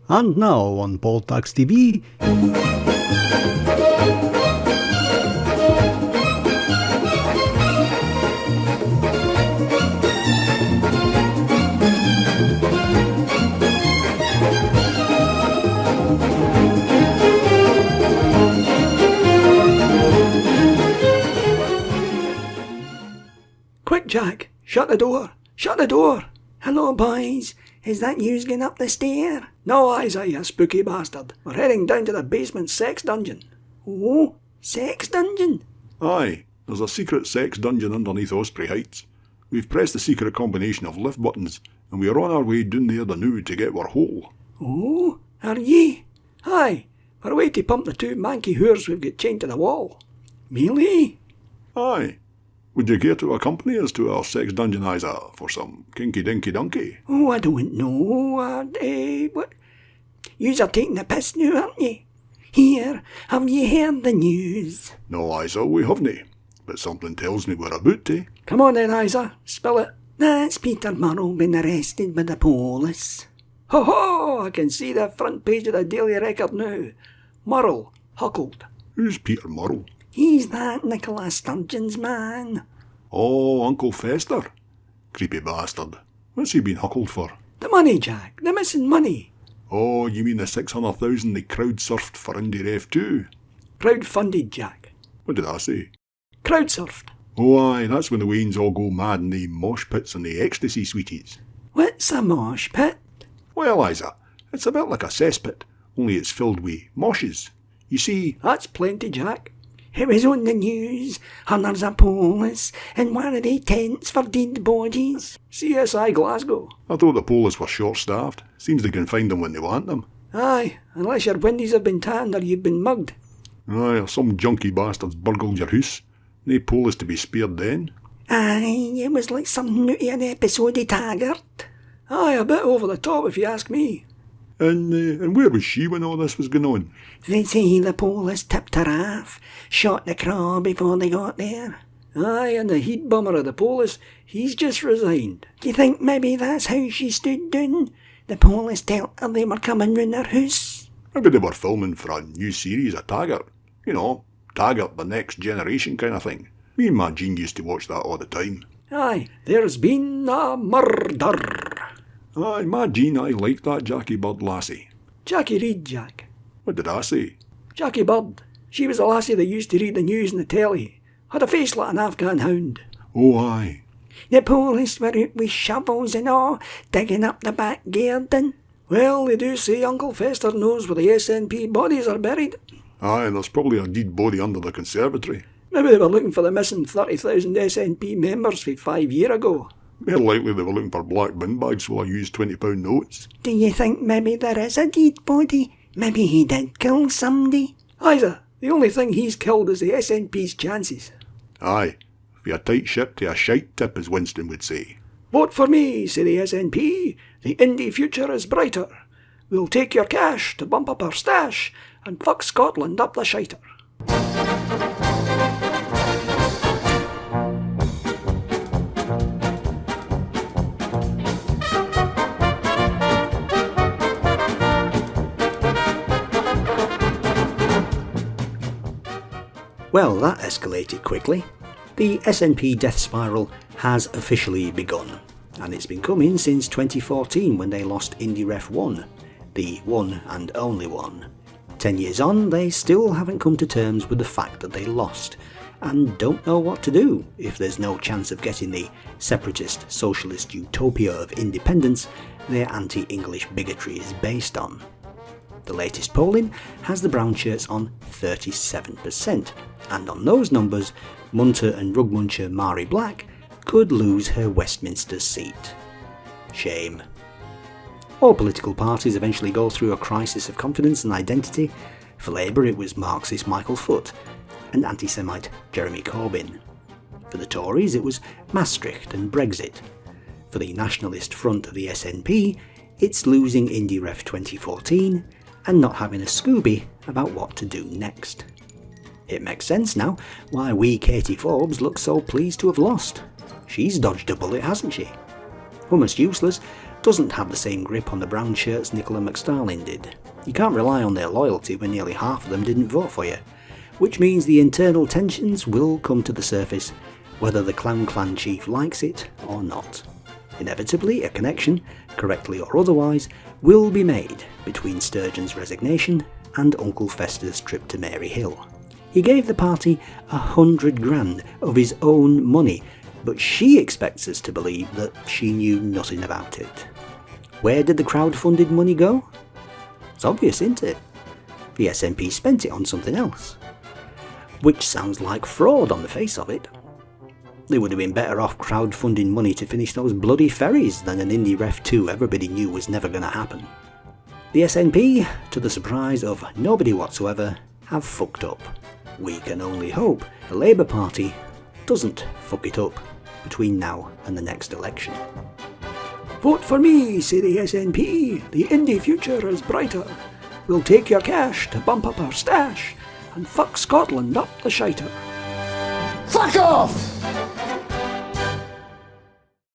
And now on Poltax TV... Quick, Jack! Shut the door! Shut the door! Hello, boys! Is that yous going up the stair? No, Isa, you spooky bastard. We're heading down to the basement sex dungeon. Oh, sex dungeon? Aye, there's a secret sex dungeon underneath Osprey Heights. We've pressed the secret combination of lift buttons, and we are on our way down there the now to get our hole. Oh, are ye? Aye, we're away to pump the two manky whores we've got chained to the wall. Really? Aye. Would you care to accompany us to our sex dungeon, Isa, for some kinky-dinky-dunky? Oh, I don't know. What? Yous are taking the piss now, aren't ye? Here, have ye heard the news? No, Isa, we haven't. But something tells me we're about to. Come on then, Isa, spill it. That's Peter Murrow been arrested by the police. Ho ho! I can see the front page of the Daily Record now. Murrow, huckled. Who's Peter Murrow? He's that Nicola Sturgeon's man. Oh, Uncle Fester. Creepy bastard. What's he been huckled for? The money, Jack. The missing money. Oh, you mean the 600,000 they crowd-surfed for Indie Ref 2? Crowd-funded, Jack. What did I say? Crowd-surfed. Oh aye, that's when the Waynes all go mad in the mosh pits and the ecstasy sweeties. What's a mosh pit? Well, Isa, it's a bit like a cesspit, only it's filled with moshes. You see... That's plenty, Jack. It was on the news, and there's a police in one of the tents for dead bodies. CSI Glasgow. I thought the police were short-staffed. Seems they can find them when they want them. Aye, unless your windies have been tanned or you've been mugged. Aye, or some junky bastards burgled your house. No police to be spared then. Aye, it was like something out of an episode of Taggart. Aye, a bit over the top if you ask me. And where was she when all this was going on? They say the police tipped her off, shot the craw before they got there. Aye, and the heat bummer of the police, he's just resigned. Do you think maybe that's how she stood down? The police told her they were coming round her house. Maybe they were filming for a new series of Taggart. You know, Taggart the Next Generation kind of thing. Me and my Jean used to watch that all the time. Aye, there's been a murder. Aye, my Jean, I liked that Jackie Bird lassie. Jackie Reid, Jack. What did I say? Jackie Bird. She was a lassie that used to read the news in the telly. Had a face like an Afghan hound. Oh, aye. The police were out with shovels and all, digging up the back garden. Well, they do say Uncle Fester knows where the SNP bodies are buried. Aye, there's probably a dead body under the conservatory. Maybe they were looking for the missing 30,000 SNP members from 5 years ago. More likely they were looking for black bin bags while I used £20 notes. Do you think maybe there is a dead body? Maybe he did kill somebody? Isa, the only thing he's killed is the SNP's chances. Aye, for a tight ship to a shite tip, as Winston would say. Vote for me, say the SNP. The indie future is brighter. We'll take your cash to bump up our stash and fuck Scotland up the shiter. Well, that escalated quickly. The SNP death spiral has officially begun, and it's been coming since 2014 when they lost Indie Ref 1, the one and only one. 10 years on, they still haven't come to terms with the fact that they lost, and don't know what to do if there's no chance of getting the separatist socialist utopia of independence their anti-English bigotry is based on. The latest polling has the brown shirts on 37%, and on those numbers, Munter and rugmuncher Mari Black could lose her Westminster seat. Shame. All political parties eventually go through a crisis of confidence and identity. For Labour it was Marxist Michael Foot and anti-Semite Jeremy Corbyn. For the Tories it was Maastricht and Brexit. For the Nationalist Front of the SNP, it's losing Indie Ref 2014 and not having a Scooby about what to do next. It makes sense now why wee Katie Forbes looks so pleased to have lost. She's dodged a bullet, hasn't she? Almost useless, doesn't have the same grip on the brown shirts Nicola McStarling did. You can't rely on their loyalty when nearly half of them didn't vote for you, which means the internal tensions will come to the surface whether the Clown Clan chief likes it or not. Inevitably, a connection, correctly or otherwise, will be made between Sturgeon's resignation and Uncle Fester's trip to Mary Hill. He gave the party 100 grand of his own money, but she expects us to believe that she knew nothing about it. Where did the crowd-funded money go? It's obvious, isn't it? The SNP spent it on something else. Which sounds like fraud on the face of it. They would have been better off crowdfunding money to finish those bloody ferries than an Indy Ref 2 everybody knew was never going to happen. The SNP, to the surprise of nobody whatsoever, have fucked up. We can only hope the Labour Party doesn't fuck it up between now and the next election. Vote for me, say the SNP. The Indy future is brighter. We'll take your cash to bump up our stash and fuck Scotland up the shiter. Fuck off!